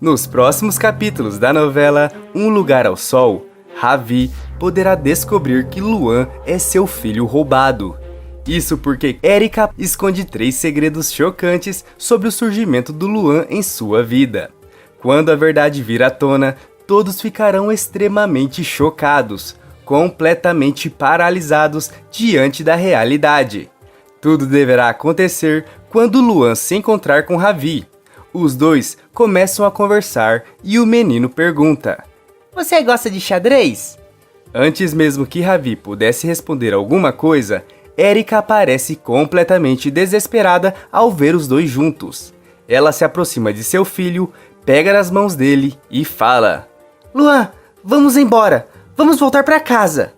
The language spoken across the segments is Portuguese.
Nos próximos capítulos da novela Um Lugar ao Sol, Ravi poderá descobrir que Luan é seu filho roubado. Isso porque Erika esconde 3 segredos chocantes sobre o surgimento do Luan em sua vida. Quando a verdade vir à tona, todos ficarão extremamente chocados, completamente paralisados diante da realidade. Tudo deverá acontecer quando Luan se encontrar com Ravi. Os dois começam a conversar e o menino pergunta: Você gosta de xadrez? Antes mesmo que Ravi pudesse responder alguma coisa, Erika aparece completamente desesperada ao ver os dois juntos. Ela se aproxima de seu filho, pega nas mãos dele e fala: Luan, vamos embora. Vamos voltar para casa.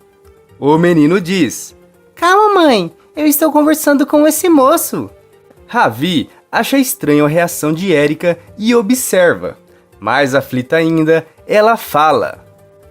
O menino diz: Calma, mãe. Eu estou conversando com esse moço. Ravi acha estranho a reação de Erika e observa. Mais aflita ainda, ela fala: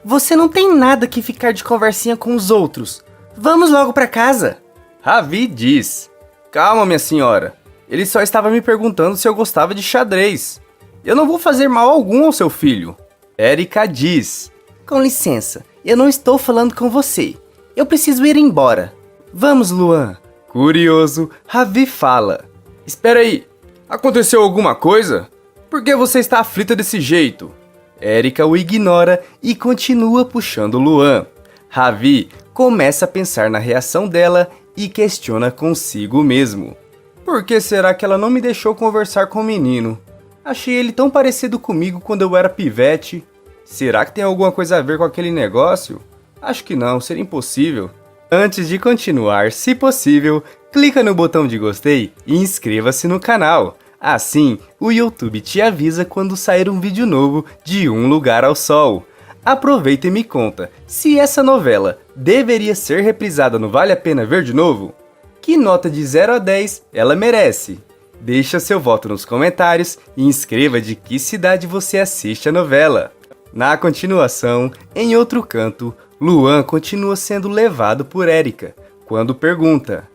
Você não tem nada que ficar de conversinha com os outros. Vamos logo para casa. Ravi diz: Calma, minha senhora. Ele só estava me perguntando se eu gostava de xadrez. Eu não vou fazer mal algum ao seu filho. Erika diz: Com licença, eu não estou falando com você. Eu preciso ir embora. Vamos, Luan. Curioso, Ravi fala: Espera aí, aconteceu alguma coisa? Por que você está aflita desse jeito? Erika o ignora e continua puxando Luan. Ravi começa a pensar na reação dela e questiona consigo mesmo. Por que será que ela não me deixou conversar com o menino? Achei ele tão parecido comigo quando eu era pivete. Será que tem alguma coisa a ver com aquele negócio? Acho que não, seria impossível. Antes de continuar, se possível, clica no botão de gostei e inscreva-se no canal. Assim, o YouTube te avisa quando sair um vídeo novo de Um Lugar ao Sol. Aproveita e me conta, se essa novela deveria ser reprisada no Vale a Pena Ver de novo? Que nota de 0 a 10 ela merece? Deixa seu voto nos comentários e inscreva de que cidade você assiste a novela. Na continuação, em outro canto, Luan continua sendo levado por Erika, quando pergunta: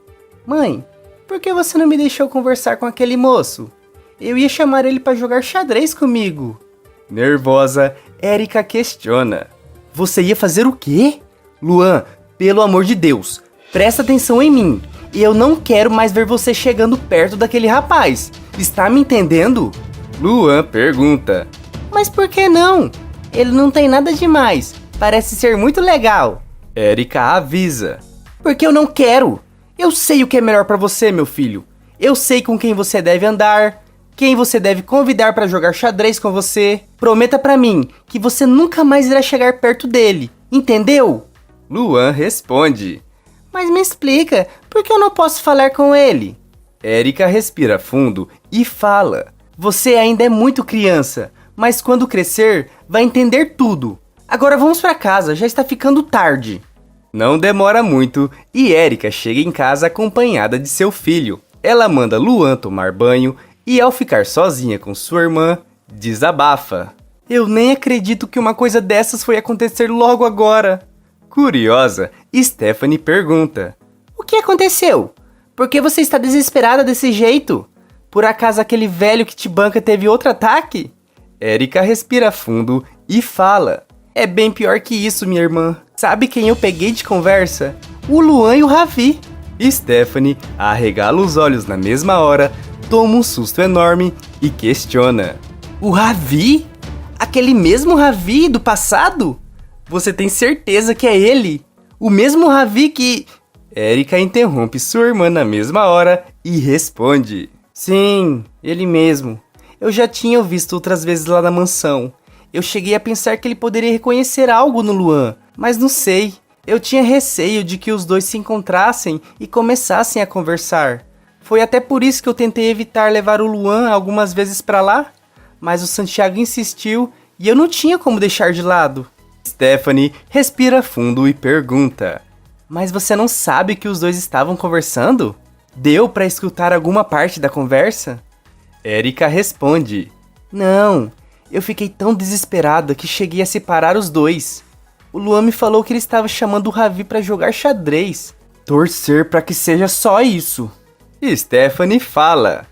Mãe, por que você não me deixou conversar com aquele moço? Eu ia chamar ele para jogar xadrez comigo. Nervosa, Erika questiona: Você ia fazer o quê? Luan, pelo amor de Deus, presta atenção em mim. Eu não quero mais ver você chegando perto daquele rapaz. Está me entendendo? Luan pergunta: Mas por que não? Ele não tem nada demais. Parece ser muito legal. Erika avisa: Porque eu não quero. Eu sei o que é melhor pra você, meu filho. Eu sei com quem você deve andar, quem você deve convidar pra jogar xadrez com você. Prometa pra mim que você nunca mais irá chegar perto dele. Entendeu? Luan responde: Mas me explica, por que eu não posso falar com ele? Erika respira fundo e fala: Você ainda é muito criança, mas quando crescer, vai entender tudo. Agora vamos pra casa, já está ficando tarde. Não demora muito e Erika chega em casa acompanhada de seu filho. Ela manda Luan tomar banho e, ao ficar sozinha com sua irmã, desabafa: Eu nem acredito que uma coisa dessas foi acontecer logo agora. Curiosa, Stephanie pergunta: O que aconteceu? Por que você está desesperada desse jeito? Por acaso aquele velho que te banca teve outro ataque? Erika respira fundo e fala: É bem pior que isso, minha irmã. Sabe quem eu peguei de conversa? O Luan e o Ravi. Stephanie arregala os olhos na mesma hora, toma um susto enorme e questiona: O Ravi? Aquele mesmo Ravi do passado? Você tem certeza que é ele? O mesmo Ravi que... Erika interrompe sua irmã na mesma hora e responde: Sim, ele mesmo. Eu já tinha o visto outras vezes lá na mansão. Eu cheguei a pensar que ele poderia reconhecer algo no Luan, mas não sei. Eu tinha receio de que os dois se encontrassem e começassem a conversar. Foi até por isso que eu tentei evitar levar o Luan algumas vezes pra lá, mas o Santiago insistiu e eu não tinha como deixar de lado. Stephanie respira fundo e pergunta: Mas você não sabe que os dois estavam conversando? Deu pra escutar alguma parte da conversa? Erika responde: Não, eu fiquei tão desesperada que cheguei a separar os dois. O Luan me falou que ele estava chamando o Ravi pra jogar xadrez. Torcer pra que seja só isso. Stephanie fala: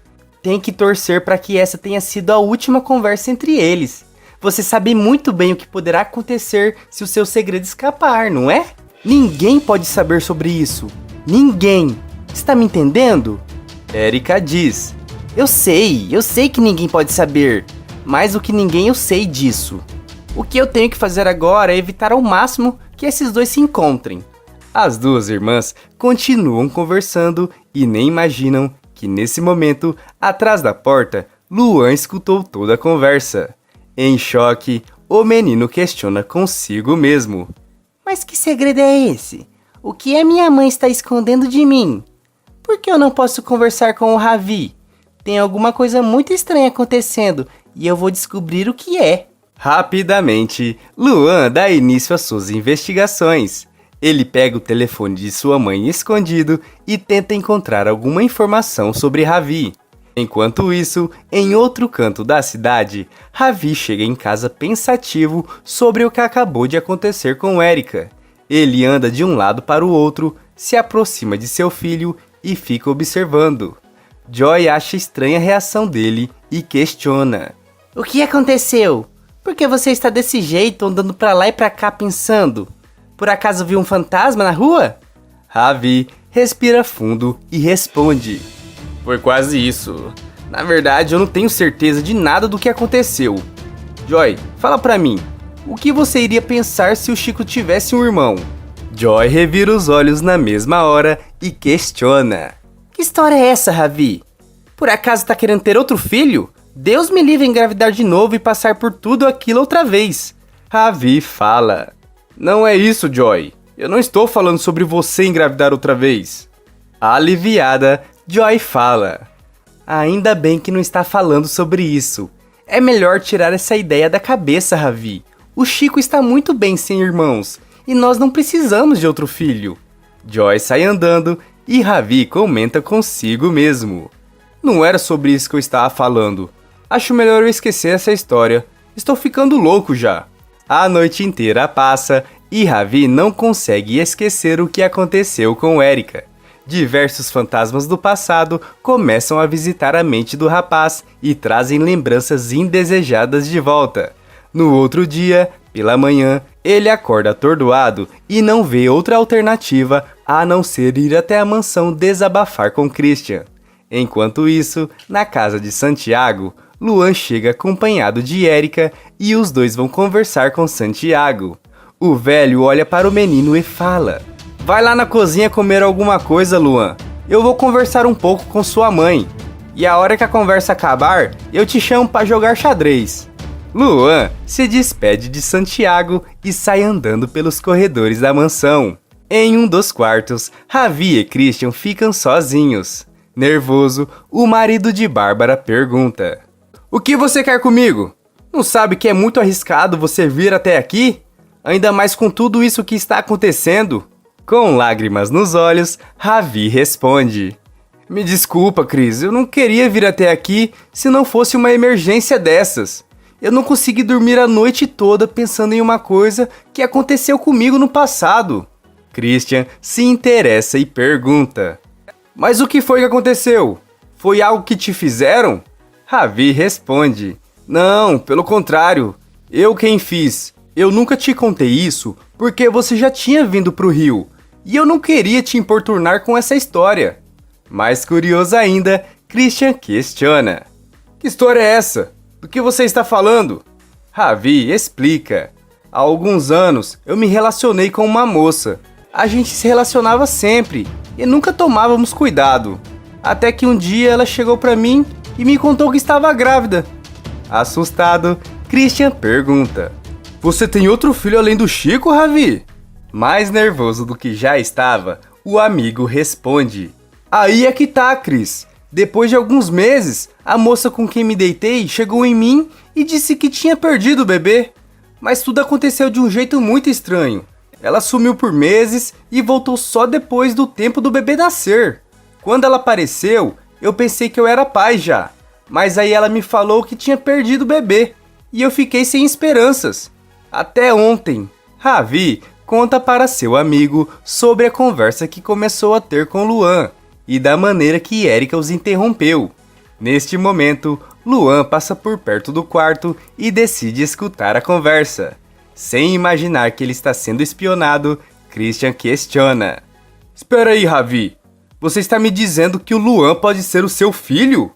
tem que torcer para que essa tenha sido a última conversa entre eles. Você sabe muito bem o que poderá acontecer se o seu segredo escapar, não é? Ninguém pode saber sobre isso. Ninguém. Está me entendendo? Erika diz. Eu sei que ninguém pode saber. Mais do que ninguém eu sei disso. O que eu tenho que fazer agora é evitar ao máximo que esses dois se encontrem. As duas irmãs continuam conversando e nem imaginam que nesse momento, atrás da porta, Luan escutou toda a conversa. Em choque, o menino questiona consigo mesmo. Mas que segredo é esse? O que a minha mãe está escondendo de mim? Por que eu não posso conversar com o Ravi? Tem alguma coisa muito estranha acontecendo e eu vou descobrir o que é. Rapidamente, Luan dá início às suas investigações. Ele pega o telefone de sua mãe escondido e tenta encontrar alguma informação sobre Ravi. Enquanto isso, em outro canto da cidade, Ravi chega em casa pensativo sobre o que acabou de acontecer com Erika. Ele anda de um lado para o outro, se aproxima de seu filho e fica observando. Joy acha estranha a reação dele e questiona. O que aconteceu? Por que você está desse jeito, andando pra lá e pra cá pensando? Por acaso viu um fantasma na rua? Ravi respira fundo e responde. Foi quase isso. Na verdade, eu não tenho certeza de nada do que aconteceu. Joy, fala pra mim, o que você iria pensar se o Chico tivesse um irmão? Joy revira os olhos na mesma hora e questiona. Que história é essa, Ravi? Por acaso tá querendo ter outro filho? Deus me livre engravidar de novo e passar por tudo aquilo outra vez. Ravi fala. Não é isso, Joy. Eu não estou falando sobre você engravidar outra vez. Aliviada, Joy fala. Ainda bem que não está falando sobre isso. É melhor tirar essa ideia da cabeça, Ravi. O Chico está muito bem sem irmãos e nós não precisamos de outro filho. Joy sai andando e Ravi comenta consigo mesmo. Não era sobre isso que eu estava falando. Acho melhor eu esquecer essa história. Estou ficando louco já. A noite inteira passa e Ravi não consegue esquecer o que aconteceu com Erika. Diversos fantasmas do passado começam a visitar a mente do rapaz e trazem lembranças indesejadas de volta. No outro dia, pela manhã, ele acorda atordoado e não vê outra alternativa a não ser ir até a mansão desabafar com Christian. Enquanto isso, na casa de Santiago, Luan chega acompanhado de Erika e os dois vão conversar com Santiago. O velho olha para o menino e fala: Vai lá na cozinha comer alguma coisa, Luan. Eu vou conversar um pouco com sua mãe. E a hora que a conversa acabar, eu te chamo para jogar xadrez. Luan se despede de Santiago e sai andando pelos corredores da mansão. Em um dos quartos, Ravi e Christian ficam sozinhos. Nervoso, o marido de Bárbara pergunta: O que você quer comigo? Não sabe que é muito arriscado você vir até aqui? Ainda mais com tudo isso que está acontecendo? Com lágrimas nos olhos, Ravi responde: Me desculpa, Cris, eu não queria vir até aqui se não fosse uma emergência dessas. Eu não consegui dormir a noite toda pensando em uma coisa que aconteceu comigo no passado. Christian se interessa e pergunta: Mas o que foi que aconteceu? Foi algo que te fizeram? Ravi responde: Não, pelo contrário, eu quem fiz. Eu nunca te contei isso porque você já tinha vindo pro Rio e eu não queria te importunar com essa história. Mais curioso ainda, Christian questiona: Que história é essa? Do que você está falando? Ravi explica: Há alguns anos eu me relacionei com uma moça. A gente se relacionava sempre e nunca tomávamos cuidado. Até que um dia ela chegou pra mim e me contou que estava grávida. Assustado, Christian pergunta: Você tem outro filho além do Chico, Ravi? Mais nervoso do que já estava, o amigo responde: Aí é que tá, Cris. Depois de alguns meses, a moça com quem me deitei chegou em mim e disse que tinha perdido o bebê. Mas tudo aconteceu de um jeito muito estranho. Ela sumiu por meses e voltou só depois do tempo do bebê nascer. Quando ela apareceu, eu pensei que eu era pai já. Mas aí ela me falou que tinha perdido o bebê. E eu fiquei sem esperanças. Até ontem, Ravi conta para seu amigo sobre a conversa que começou a ter com Luan e da maneira que Erika os interrompeu. Neste momento, Luan passa por perto do quarto e decide escutar a conversa. Sem imaginar que ele está sendo espionado, Christian questiona. Espera aí, Ravi. Você está me dizendo que o Luan pode ser o seu filho?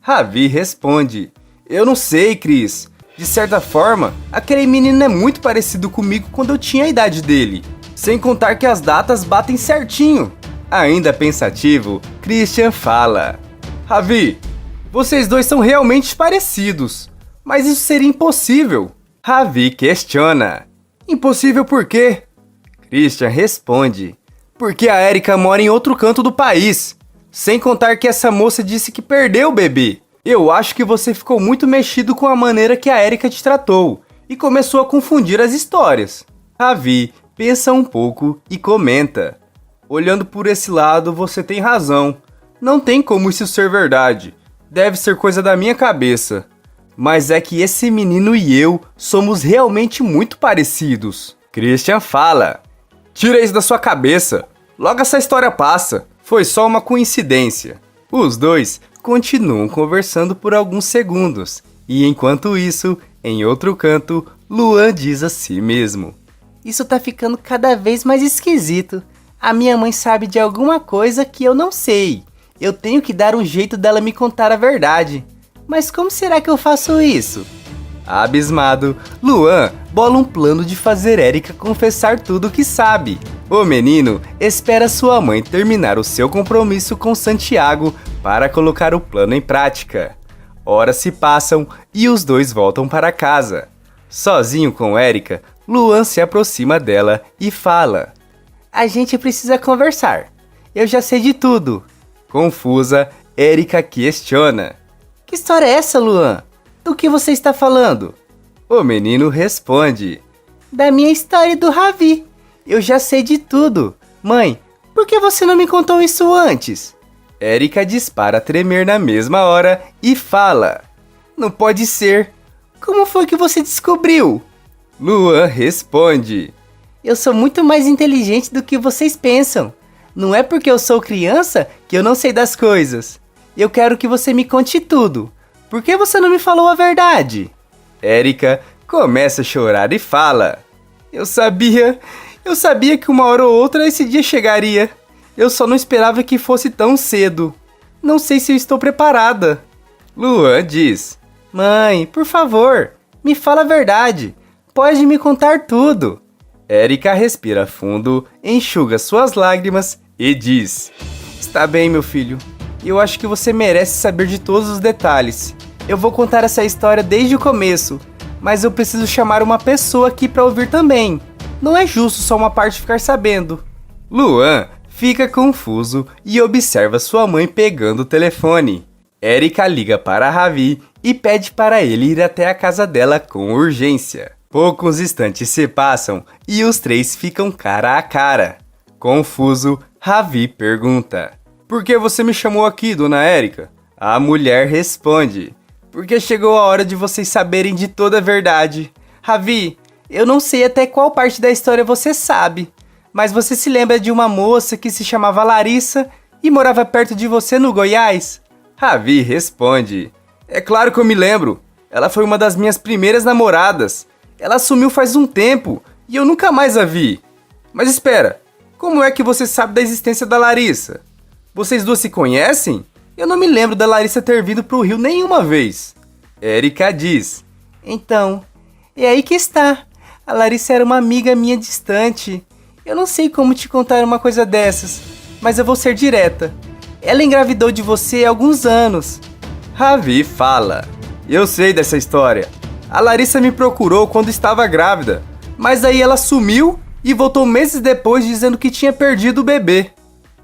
Ravi responde. Eu não sei, Chris. De certa forma, aquele menino é muito parecido comigo quando eu tinha a idade dele. Sem contar que as datas batem certinho. Ainda pensativo, Christian fala. Ravi, vocês dois são realmente parecidos. Mas isso seria impossível. Ravi questiona. Impossível por quê? Christian responde. Porque a Erika mora em outro canto do país. Sem contar que essa moça disse que perdeu o bebê. Eu acho que você ficou muito mexido com a maneira que a Erika te tratou e começou a confundir as histórias. Ravi pensa um pouco e comenta. Olhando por esse lado, você tem razão. Não tem como isso ser verdade. Deve ser coisa da minha cabeça. Mas é que esse menino e eu somos realmente muito parecidos. Christian fala. Tira isso da sua cabeça. Logo essa história passa. Foi só uma coincidência. Os dois continuam conversando por alguns segundos. E enquanto isso, em outro canto, Luan diz a si mesmo. Isso tá ficando cada vez mais esquisito. A minha mãe sabe de alguma coisa que eu não sei. Eu tenho que dar um jeito dela me contar a verdade. Mas como será que eu faço isso? Abismado, Luan bola um plano de fazer Erika confessar tudo o que sabe. O menino espera sua mãe terminar o seu compromisso com Santiago para colocar o plano em prática. Horas se passam e os dois voltam para casa. Sozinho com Erika, Luan se aproxima dela e fala. A gente precisa conversar. Eu já sei de tudo. Confusa, Erika questiona. Que história é essa, Luan? Do que você está falando? O menino responde. Da minha história do Ravi. Eu já sei de tudo. Mãe, por que você não me contou isso antes? Erika dispara a tremer na mesma hora e fala. Não pode ser. Como foi que você descobriu? Luan responde. Eu sou muito mais inteligente do que vocês pensam. Não é porque eu sou criança que eu não sei das coisas. Eu quero que você me conte tudo. Por que você não me falou a verdade? Erika começa a chorar e fala. Eu sabia que uma hora ou outra esse dia chegaria. Eu só não esperava que fosse tão cedo. Não sei se eu estou preparada. Luan diz. Mãe, por favor, me fala a verdade. Pode me contar tudo. Erika respira fundo, enxuga suas lágrimas e diz. Está bem, meu filho. Eu acho que você merece saber de todos os detalhes. Eu vou contar essa história desde o começo, mas eu preciso chamar uma pessoa aqui para ouvir também. Não é justo só uma parte ficar sabendo. Luan fica confuso e observa sua mãe pegando o telefone. Erika liga para Ravi e pede para ele ir até a casa dela com urgência. Poucos instantes se passam e os três ficam cara a cara. Confuso, Ravi pergunta. Por que você me chamou aqui, dona Erika? A mulher responde. Porque chegou a hora de vocês saberem de toda a verdade. Ravi, eu não sei até qual parte da história você sabe, mas você se lembra de uma moça que se chamava Larissa e morava perto de você no Goiás? Ravi responde. É claro que eu me lembro. Ela foi uma das minhas primeiras namoradas. Ela sumiu faz um tempo e eu nunca mais a vi. Mas espera, como é que você sabe da existência da Larissa? Vocês duas se conhecem? Eu não me lembro da Larissa ter vindo pro Rio nenhuma vez. Erika diz. Então, é aí que está. A Larissa era uma amiga minha distante. Eu não sei como te contar uma coisa dessas, mas eu vou ser direta. Ela engravidou de você há alguns anos. Ravi fala. Eu sei dessa história. A Larissa me procurou quando estava grávida, mas aí ela sumiu e voltou meses depois dizendo que tinha perdido o bebê.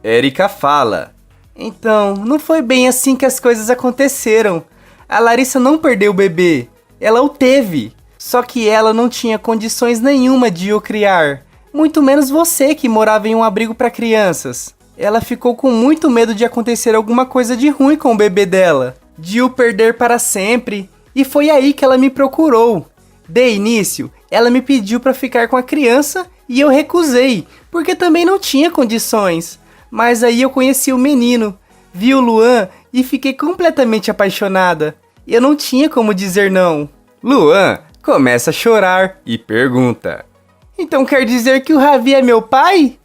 Erika fala. Então, não foi bem assim que as coisas aconteceram. A Larissa não perdeu o bebê, ela o teve. Só que ela não tinha condições nenhuma de o criar. Muito menos você que morava em um abrigo para crianças. Ela ficou com muito medo de acontecer alguma coisa de ruim com o bebê dela. De o perder para sempre. E foi aí que ela me procurou. De início, ela me pediu para ficar com a criança e eu recusei, porque também não tinha condições. Mas aí eu conheci o menino, vi o Luan e fiquei completamente apaixonada. Eu não tinha como dizer não. Luan começa a chorar e pergunta: Então quer dizer que o Ravi é meu pai?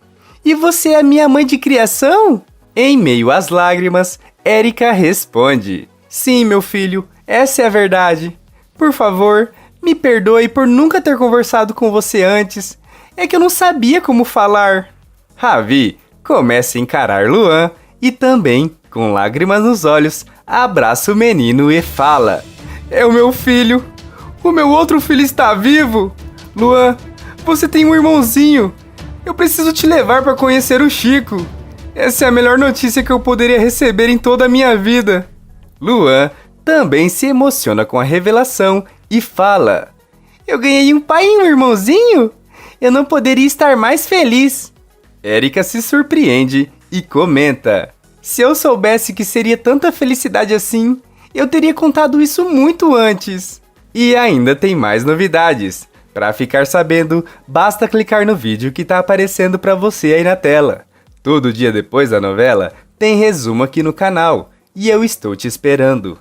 E você é minha mãe de criação? Em meio às lágrimas, Erika responde: Sim, meu filho, essa é a verdade. Por favor, me perdoe por nunca ter conversado com você antes. É que eu não sabia como falar. Ravi começa a encarar Luan e também, com lágrimas nos olhos, abraça o menino e fala: É o meu filho. O meu outro filho está vivo. Luan, você tem um irmãozinho. Eu preciso te levar para conhecer o Chico. Essa é a melhor notícia que eu poderia receber em toda a minha vida. Luan também se emociona com a revelação e fala: Eu ganhei um pai e um irmãozinho? Eu não poderia estar mais feliz. Erika se surpreende e comenta: Se eu soubesse que seria tanta felicidade assim, eu teria contado isso muito antes. E ainda tem mais novidades. Para ficar sabendo, basta clicar no vídeo que tá aparecendo para você aí na tela. Todo dia depois da novela, tem resumo aqui no canal. E eu estou te esperando.